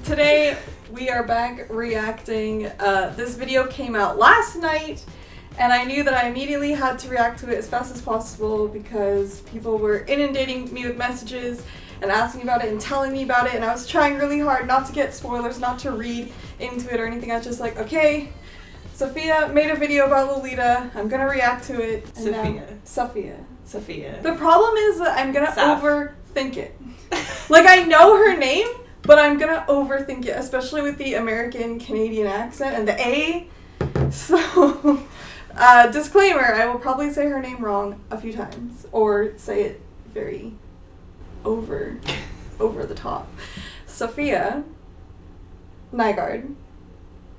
Today we are back reacting. This video came out last night, and I knew that I immediately had to react to it as fast as possible because people were inundating me with messages and asking about it and telling me about it, and I was trying really hard not to get spoilers, not to read into it or anything. I was just like, okay, Safiya made a video about Lolita, I'm gonna react to it. Safiya. The problem is that I'm gonna overthink it. Like, I know her name, but I'm gonna overthink it, especially with the American-Canadian accent and the A. So, disclaimer, I will probably say her name wrong a few times, or say it very over the top. Safiya Nygaard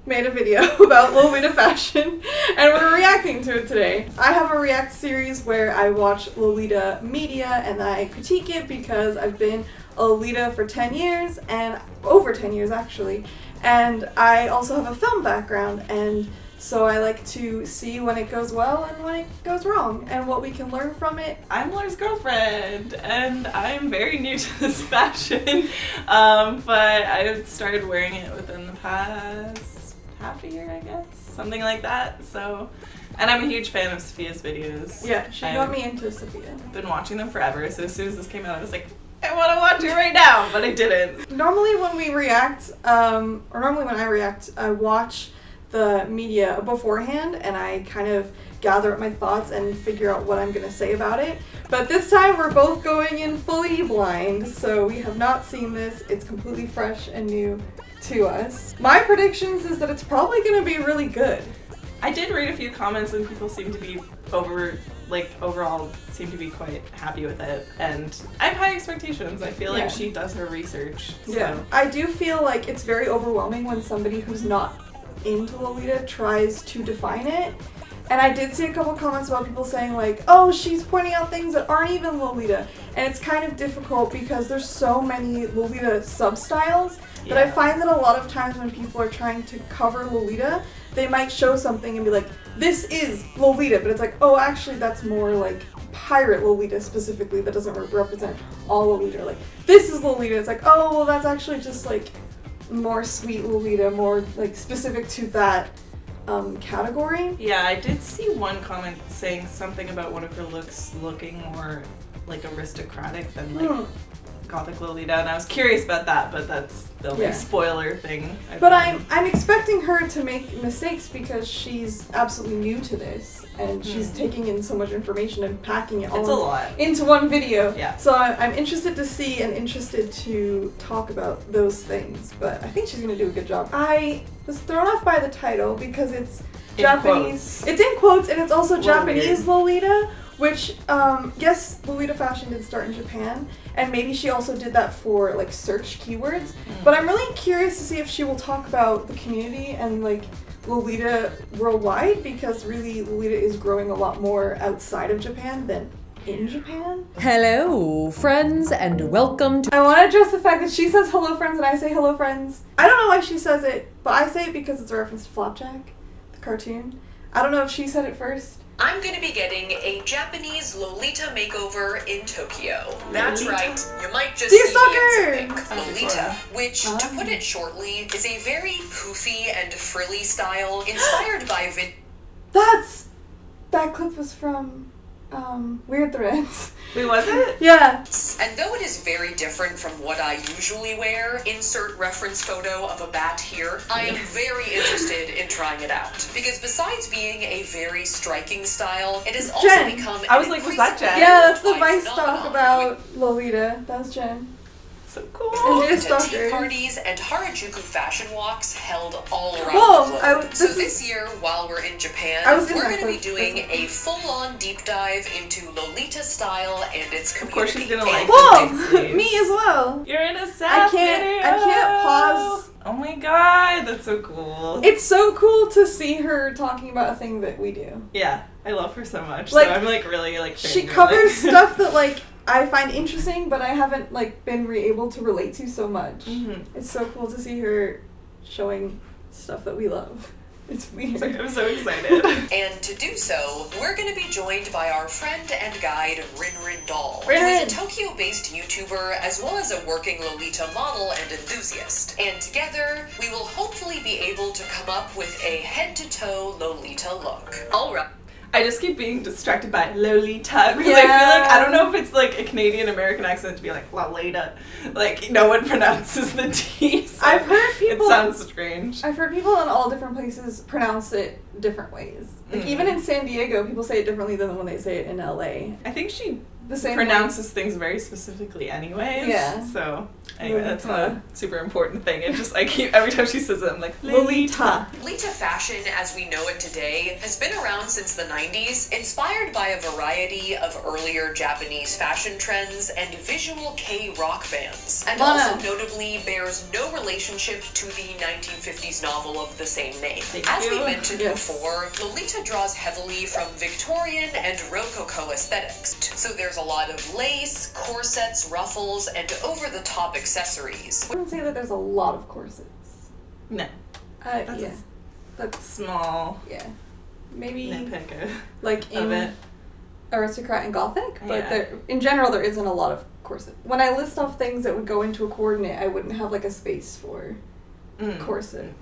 made a video about Lolita fashion, and we're reacting to it today. I have a react series where I watch Lolita media and I critique it because I've been a Lolita for 10 years, and over 10 years actually, and I also have a film background, and so I like to see when it goes well and when it goes wrong, and what we can learn from it. I'm Laura's girlfriend, and I'm very new to this fashion, but I started wearing it within the past half a year, I guess, something like that. So, and I'm a huge fan of Safiya's videos. Yeah, she got me into Safiya. I've been watching them forever, so as soon as this came out, I was like, I want to watch it right now, but I didn't. Normally when we react, or normally when I react, I watch the media beforehand and I kind of gather up my thoughts and figure out what I'm going to say about it. But this time we're both going in fully blind, so we have not seen this. It's completely fresh and new to us. My predictions is that it's probably going to be really good. I did read a few comments and people seem to be overall seem to be quite happy with it, and I have high expectations. I feel like she does her research. So. Yeah, I do feel like it's very overwhelming when somebody who's not into Lolita tries to define it. And I did see a couple comments about people saying like, oh, she's pointing out things that aren't even Lolita. And it's kind of difficult because there's so many Lolita sub-styles that I find that a lot of times when people are trying to cover Lolita, they might show something and be like, this is Lolita, but it's like, oh, actually that's more like pirate Lolita specifically that doesn't represent all Lolita. Like, this is Lolita. It's like, oh, well, that's actually just like more sweet Lolita, more like specific to that category. Yeah, I did see one comment saying something about one of her looks looking more like aristocratic than like Gothic Lolita, and I was curious about that, but that's the only spoiler thing. But I'm expecting her to make mistakes because she's absolutely new to this, and she's taking in so much information and packing it all into one video. Yeah. So I'm interested to see and interested to talk about those things, but I think she's going to do a good job. I was thrown off by the title because it's Japanese. Quotes. It's in quotes, and it's also Japanese Lolita, which, yes, Lolita fashion did start in Japan, and maybe she also did that for, like, search keywords, but I'm really curious to see if she will talk about the community and, like, Lolita worldwide, because really Lolita is growing a lot more outside of Japan than in Japan. Hello, friends, and welcome to... I want to address the fact that she says hello, friends, and I say hello, friends. I don't know why she says it, but I say it because it's a reference to Flapjack, the cartoon. I don't know if she said it first. I'm going to be getting a Japanese Lolita makeover in Tokyo. That's right, you might just see Lolita, which, to put it shortly, is a very poofy and frilly style inspired by That clip was from Weird Threads. Wait, was it? Yeah. And though it is very different from what I usually wear, insert reference photo of a bat here, I am very interested in trying it out. Because besides being a very striking style, it has also become I was like, was that Jen? Yeah, that's the Vice talk about Lolita. That's Jen. So cool. And tea parties and Harajuku fashion walks held all around the globe. So this year, while we're in Japan, we're going to be doing a full-on deep dive into Lolita style and its community. Of course she's going to like Whoa! Me as well. You're in a sad I can't pause. Oh my god, that's so cool. It's so cool to see her talking about a thing that we do. Yeah, I love her so much. Like, so I'm like really like she covers stuff that like I find interesting, but I haven't like been able to relate to so much. It's so cool to see her showing stuff that we love. It's weird. I'm so excited. And to do so, we're going to be joined by our friend and guide, Rin Doll, who Rin. is a Tokyo-based YouTuber as well as a working Lolita model and enthusiast. And together, we will hopefully be able to come up with a head-to-toe Lolita look. All right. I just keep being distracted by Lolita because I feel like, I don't know if it's like a Canadian American accent to be like Lolita. Like, no one pronounces the T. So I've heard people. It sounds strange. I've heard people in all different places pronounce it different ways. Like, even in San Diego, people say it differently than when they say it in LA. I think she The same pronounces things very specifically anyways. Yeah. So, anyway, that's not Lolita. a super important thing. It just, I keep, every time she says it, I'm like, Lolita. Lolita fashion, as we know it today, has been around since the 90s, inspired by a variety of earlier Japanese fashion trends and visual K-rock bands, and also notably bears no relationship to the 1950s novel of the same name. As we mentioned before, Lolita draws heavily from Victorian and Rococo aesthetics, so there's a lot of lace, corsets, ruffles, and over-the-top accessories. I wouldn't say that there's a lot of corsets. No. That's a That's small yeah. Maybe nitpick like of in it. Aristocrat and Gothic, but Yeah. there, in general, there isn't a lot of corset. When I list off things that would go into a coordinate, I wouldn't have like a space for corset.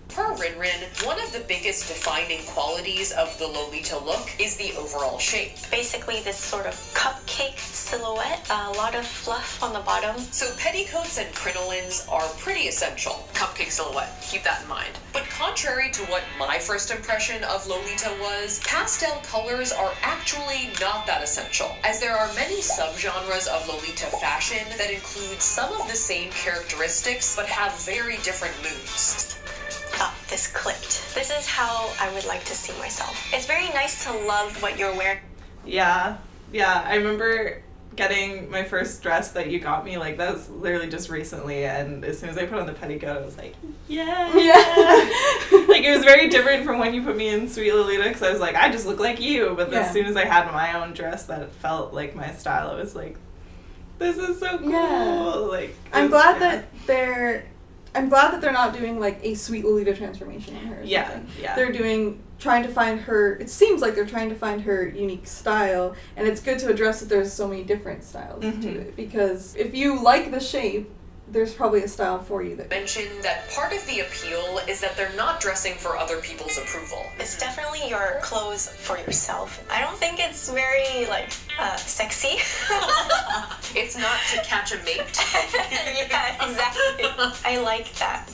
Per Rin, one of the biggest defining qualities of the Lolita look is the overall shape. Basically this sort of cupcake silhouette, a lot of fluff on the bottom. So petticoats and crinolines are pretty essential. Cupcake silhouette, keep that in mind. But contrary to what my first impression of Lolita was, pastel colors are actually not that essential, as there are many subgenres of Lolita fashion that include some of the same characteristics but have very different moods. This clicked. This is how I would like to see myself. It's very nice to love what you're wearing. Yeah. I remember getting my first dress that you got me, like, that was literally just recently, and as soon as I put on the petticoat, I was like, yeah. Like, it was very different from when you put me in Sweet Lolita, because I was like, I just look like you, but as soon as I had my own dress that felt like my style, I was like, this is so cool. Yeah. Like, I'm glad that they're not doing like a Sweet Lolita transformation on her. Or something. They're trying to find her. It seems like they're trying to find her unique style, and it's good to address that there's so many different styles to it. Because if you like the shape, there's probably a style for you that Mentioned that part of the appeal is that they're not dressing for other people's approval. It's definitely your clothes for yourself. I don't think it's very like sexy. It's not to catch a mate. Yeah, exactly. I like that.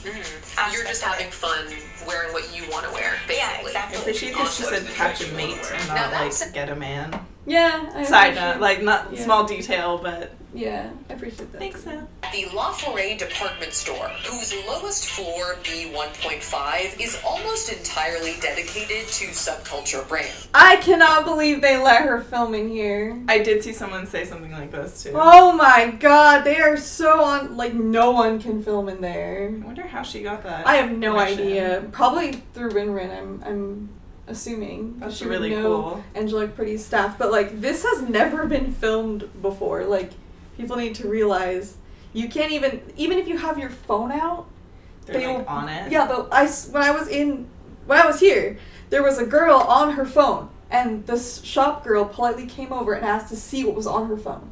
You're just having fun wearing what you want to wear, basically. Yeah, exactly. I appreciate that she said catch a mate and not like get a man. Yeah. I Side appreciate- note, like not small detail, but Yeah, I appreciate that. thanks, Sam. The La Forêt department store, whose lowest floor, B1.5, is almost entirely dedicated to subculture brands. I cannot believe they let her film in here. I did see someone say something like this too. Oh my god, they are so on. Like, no one can film in there. I wonder how she got that. I have no permission. idea. Probably through Rin. I'm assuming. That's She would really know cool. Angelique Pretty's staff, but like this has never been filmed before. Like, people need to realize you can't even if you have your phone out, They're they like will, on it. Yeah, when I was here, there was a girl on her phone, and this shop girl politely came over and asked to see what was on her phone.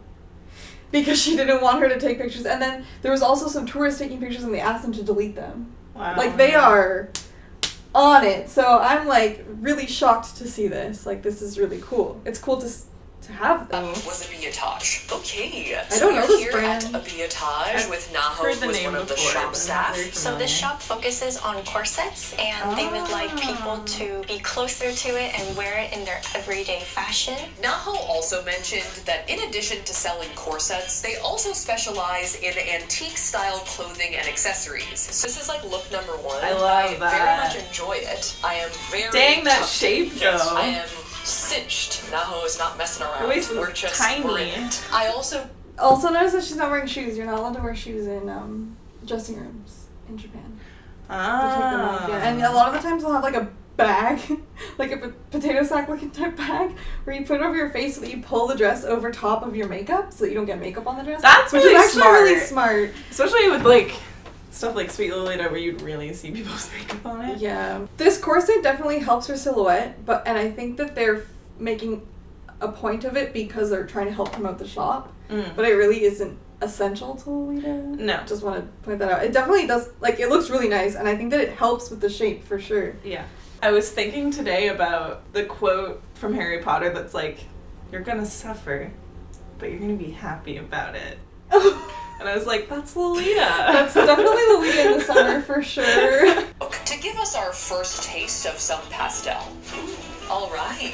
Because she didn't want her to take pictures. And then there was also some tourists taking pictures, and they asked them to delete them. Wow. Like, they are on it. So I'm, like, really shocked to see this. Like, this is really cool. It's cool to have them. Was a Biotage. Okay, I don't know we're this here brand. at a Biotage I've with Naho, heard the who's name one of the before, shop but staff. not very So this familiar. shop focuses on corsets, and they would like people to be closer to it and wear it in their everyday fashion. Naho also mentioned that in addition to selling corsets, they also specialize in antique style clothing and accessories. So this is like look number one. I love that. very much enjoy it. I am very Dang, that tucked shape, in. though. I am cinched. Naho is not messing around. Her waist is We're just tiny. we're in it. I also Also notice that she's not wearing shoes. You're not allowed to wear shoes in dressing rooms in Japan. They take them off, yeah. And a lot of the times they'll have like a bag, like a potato sack looking type bag, where you put it over your face so that you pull the dress over top of your makeup so that you don't get makeup on the dress. That's which really is actually smart. really smart. Especially with like stuff like Sweet Lolita where you'd really see people's makeup on it. Yeah. This corset definitely helps her silhouette, and I think that they're making a point of it because they're trying to help promote the shop, but it really isn't essential to Lolita. No. Just want to point that out. It definitely does, like, it looks really nice, and I think that it helps with the shape for sure. Yeah. I was thinking today about the quote from Harry Potter that's like, you're gonna suffer, but you're gonna be happy about it. And I was like, that's Lolita. That's definitely Lolita in the summer for sure. To give us our first taste of some pastel. All right.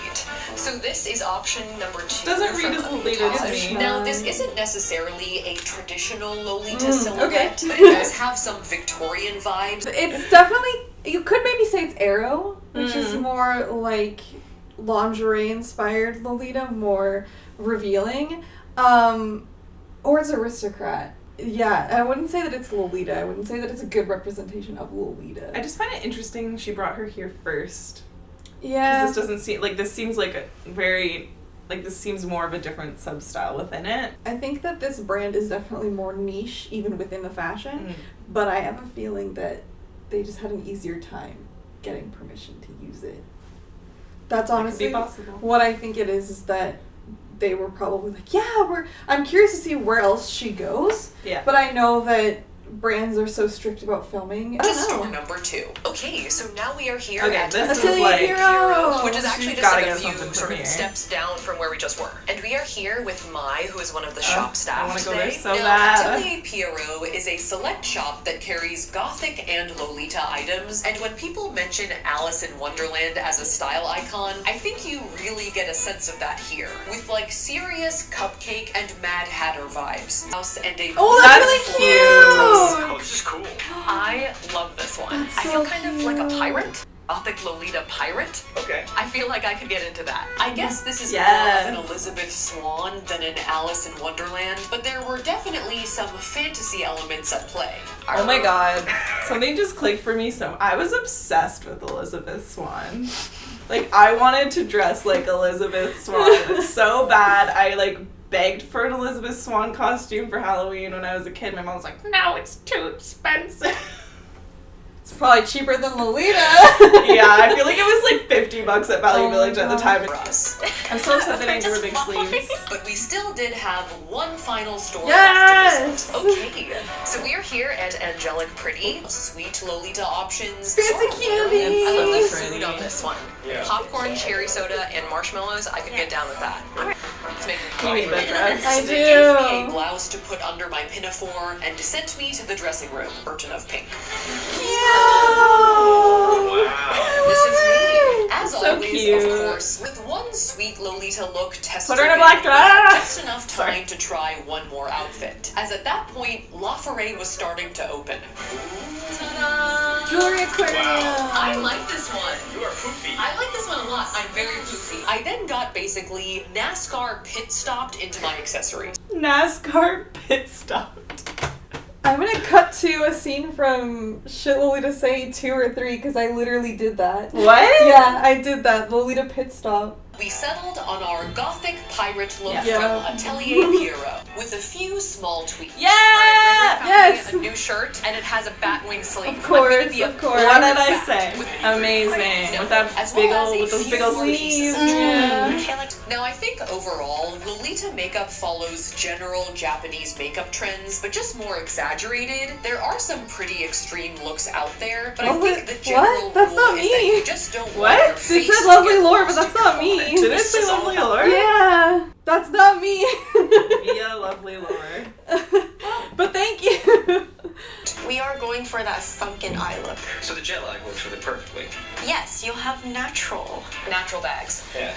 So this is option number 2. Doesn't read as Lolita to me. Now, this isn't necessarily a traditional Lolita silhouette, okay. but it does have some Victorian vibes. It's definitely, you could maybe say it's Arrow, which is more like lingerie inspired Lolita, more revealing. Or it's Aristocrat. Yeah, I wouldn't say that it's Lolita. I wouldn't say that it's a good representation of Lolita. I just find it interesting she brought her here first. Yeah. Because this doesn't seem, like, this seems like a very, like, this seems more of a different sub-style within it. I think that this brand is definitely more niche, even within the fashion, but I have a feeling that they just had an easier time getting permission to use it. That's honestly what I think it is that they were probably like, yeah, I'm curious to see where else she goes. Yeah. But I know that brands are so strict about filming. I don't know. Store number 2. Okay, so now we are here at Atelier this is like Hero, which is actually She's just gotta like a get few something sort from of here. steps down from where we just were. And we are here with Mai, who is one of the shop staff I wanna go today. there so now, bad. Atelier Pierrot is a select shop that carries Gothic and Lolita items, and when people mention Alice in Wonderland as a style icon, I think you really get a sense of that here, with like serious cupcake and Mad Hatter vibes. House and a that's really cute! Oh, this is cool. I love this one. That's I feel so kind of like a pirate. Gothic Lolita pirate. Okay. I feel like I could get into that. I guess this is Yeah. more of an Elizabeth Swann than an Alice in Wonderland, but there were definitely some fantasy elements at play. Oh my god. Something just clicked for me I was obsessed with Elizabeth Swann. Like, I wanted to dress like Elizabeth Swann so bad. I, like, begged for an Elizabeth Swann costume for Halloween when I was a kid. My mom was like, no, it's too expensive. It's probably cheaper than Lolita. Yeah, I feel like it was like $50 at Value Village at the time. For us. I'm so upset that I didn't do her big sleeves. But we still did have one final store Yes! left to visit. Okay, so we are here at Angelic Pretty. Sweet Lolita options. Fancy Sort of candy! I love the Pretty. food on this one. Yeah. Popcorn, cherry soda, and marshmallows. I could get down with that. Let's make You need that dress. I They gave me a do. blouse to put under my pinafore and sent me to the dressing room. Curtain of pink. Wow. This is me. As So always, cute. of course, with one sweet Lolita look tested. Put her in a black dress. Just enough time to try one more outfit. As at that point, La Foret was starting to open. Ta-da! Jewelry aquarium. I like this one. You are poofy. I like this one a lot. I'm very poofy. I then got basically NASCAR pit stopped into my accessories. NASCAR pit stopped. I'm gonna cut to a scene from Shit Lolita Say 2 or 3 because I literally did that. What? Yeah, I did that. Lolita pit stop. We settled on our Gothic pirate look Yeah. from Atelier Pierrot with a few small tweaks. Yeah! Alright, Rinrin found Yes! me a new shirt, and it has a batwing sleeve. Of course, I'm gonna be a of course. What did I bat say? with Amazing. No, With that as big well as old, a with those few big old more sleeves. pieces. Yeah. I feel like Now, I think overall, Lolita makeup follows general Japanese makeup trends, but just more exaggerated. There are some pretty extreme looks out there, but I Oh, think the what? general That's rule not is that me. you just don't What? want your It face said to Lovely get Lore, but lost that's in your not me. moment. Did it This say is all Lovely about- Lore? Yeah, that's not me. Via Lovely Lore. But thank you. we are going for that sunken eye look. So the jet lag works really perfectly. Yes, you'll have natural bags. Yeah.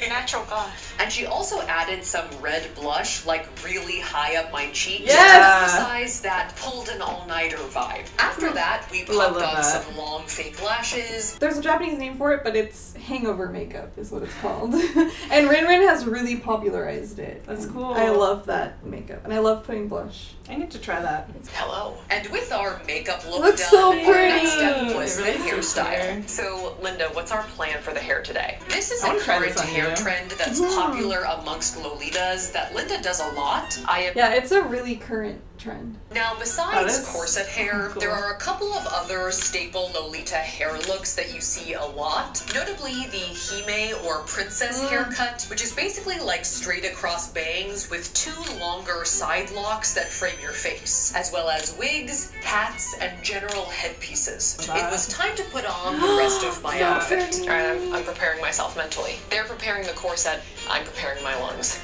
natural goth. And she also added some red blush, like really high up my cheeks. Yes! To emphasize that pulled an all-nighter vibe. After that, we Love popped on that. some long fake lashes. There's a Japanese name for it, but it's hangover makeup is what it's called. And Rinrin has really popularized it. That's And cool. I love that makeup. And I love putting blush. I need to try that. Hello. And with our makeup look Looks done, so our pretty. next step was It the really suits hairstyle. her. So, Linda, what's our plan for the hair today? This is I a wanna try current this on hair you. trend that's popular amongst Lolitas that Linda does a lot. I am Yeah, it's a really current trend. Now, besides is corset hair, cool. there are a couple of other staple Lolita hair looks that you see a lot. Notably, the hime or princess haircut, which is basically like straight across bangs with 2 longer side locks that frame your face, as well as wigs, hats, and general headpieces. It was time to put on the rest of my outfit. All right, I'm preparing myself mentally. They're preparing the corset, I'm preparing my lungs.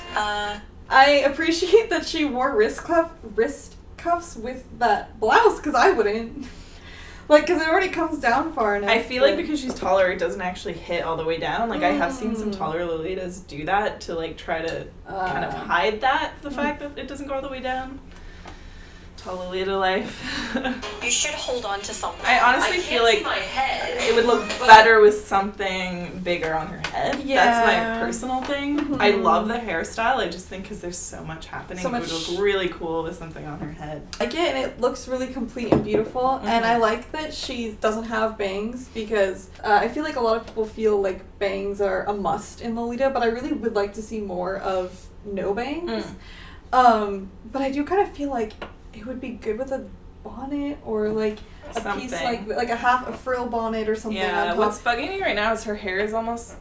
I appreciate that she wore wrist cuffs with that blouse, because I wouldn't. Like, because it already comes down far enough. I feel like because she's taller, it doesn't actually hit all the way down. Like, I have seen some taller Lolitas do that to, like, try to kind of hide the fact that it doesn't go all the way down. Tall Lolita life. You should hold on to something. I honestly feel like my head, it would look better with something bigger on her head. Yeah. That's my personal thing. I love the hairstyle. I just think because there's so much happening, it would look really cool with something on her head. Again, it looks really complete and beautiful, and I like that she doesn't have bangs, because I feel like a lot of people feel like bangs are a must in Lolita, but I really would like to see more of no bangs. But I do kind of feel like it would be good with a bonnet or like a piece like a frill bonnet or something. Yeah, on top. what's bugging me right now is her hair is almost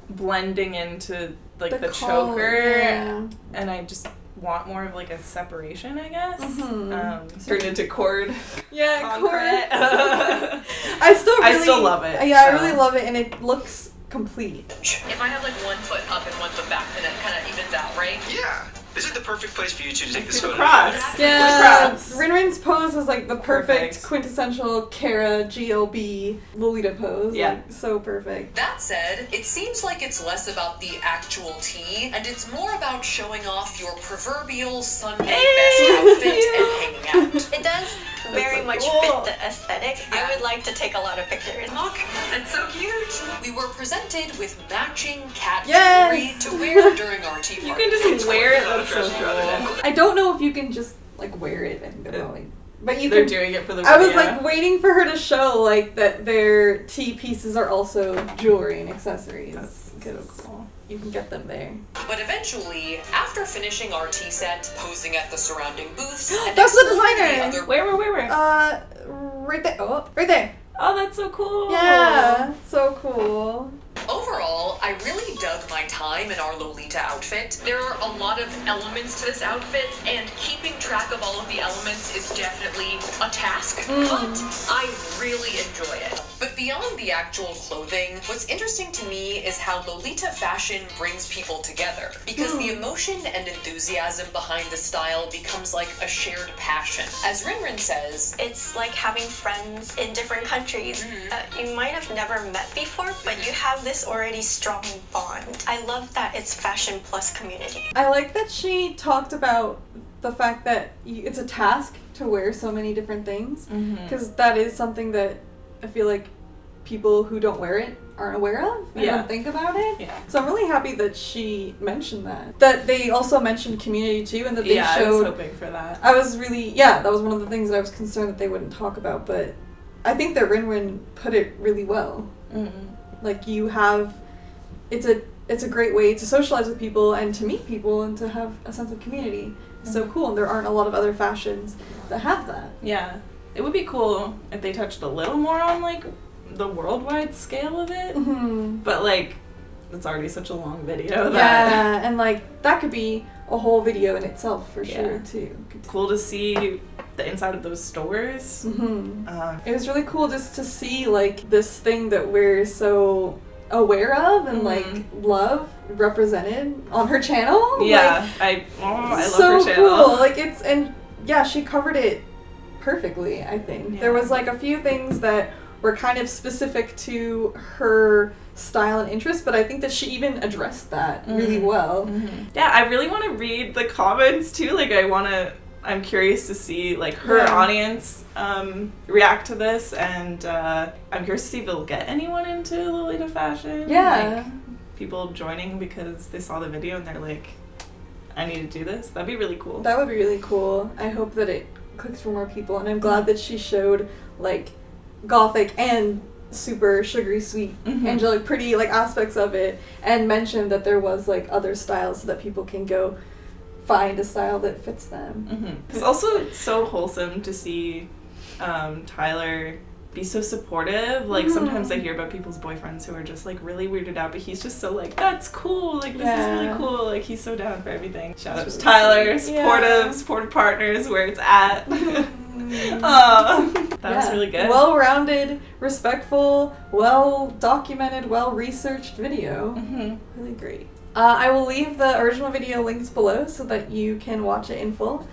blending into like the color, choker, and I just want more of like a separation, I guess. Turned into cord. Concrete. I still love it. Yeah, I really love it, and it looks complete. If I have like one foot up and one foot back, then it kind of evens out, right? Yeah. This is the perfect place for you two to take this photo. Cross. Yeah, Rinrin's pose is like the perfect quintessential Kara GLB Lolita pose. Yeah. Like, so perfect. That said, it seems like it's less about the actual tea, and it's more about showing off your proverbial Sunday best outfit and hanging out. It does very much fit the aesthetic. I would like to take a lot of pictures. Look, that's so cute. We were presented with matching cat Yes! jewelry to wear during our tea party. You can just wear it. That's so cool. I don't know if you can just like wear it and go. But you They're can, doing it for the I was video. like waiting for her to show like that their tea pieces are also jewelry and accessories. That's so cool. You can get them there. But eventually, after finishing our tea set, posing at the surrounding booths, and That's the exploring designer! other Where? Right there. Oh, right there. Oh, that's so cool. Yeah, so cool. Overall, I really dug my time in our Lolita outfit. There are a lot of elements to this outfit, and keeping track of all of the elements is definitely a task, but I really enjoy it. But beyond the actual clothing, what's interesting to me is how Lolita fashion brings people together, because the emotion and enthusiasm behind the style becomes like a shared passion. As Rinrin says, It's like having friends in different countries that you might have never met before, but you have this already strong bond. I love that it's fashion plus community. I like that she talked about the fact that it's a task to wear so many different things, because that is something that I feel like people who don't wear it aren't aware of and don't think about it. Yeah. So I'm really happy that she mentioned that. That they also mentioned community too, and that they showed. I was hoping for that. I was really, that was one of the things that I was concerned that they wouldn't talk about, but I think that Rinrin put it really well. Like you have, it's a great way to socialize with people and to meet people and to have a sense of community. So cool, and there aren't a lot of other fashions that have that. Yeah. It would be cool if they touched a little more on like the worldwide scale of it. But like it's already such a long video that and like that could be a whole video in itself for sure too. It's cool to see the inside of those stores. It was really cool just to see like this thing that we're so aware of and like love represented on her channel. Yeah, like, I love so her channel. Cool. Like it's she covered it perfectly. I think there was like a few things that were kind of specific to her style and interest, but I think that she even addressed that really well. Yeah, I really want to read the comments too. Like I'm curious to see like her audience react to this, and I'm curious to see if it'll get anyone into Lolita fashion. Yeah. Like people joining because they saw the video and they're like, I need to do this. That'd be really cool. That would be really cool. I hope that it clicks for more people, and I'm glad that she showed like Gothic and super sugary sweet angelic pretty like aspects of it, and mentioned that there was like other styles so that people can go find a style that fits them. Mm-hmm. It's also so wholesome to see Tyler be so supportive. Like, sometimes I hear about people's boyfriends who are just, like, really weirded out, but he's just so, like, that's cool. Like, this is really cool. Like, he's so down for everything. Shout out to Tyler. Supportive partners where it's at. That was really good. Well-rounded, respectful, well-documented, well-researched video. Really great. I will leave the original video links below so that you can watch it in full.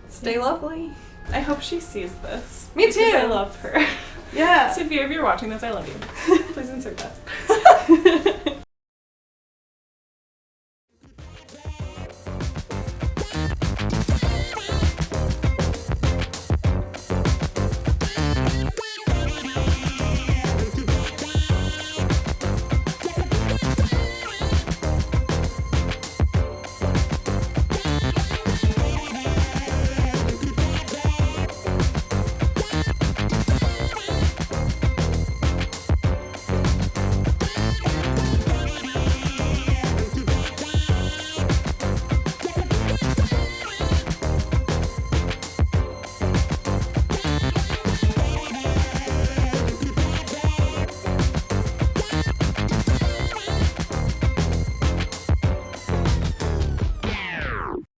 Stay lovely. I hope she sees this. Me too. I love her. Yeah. Sophia, if you're watching this, I love you. Please insert that.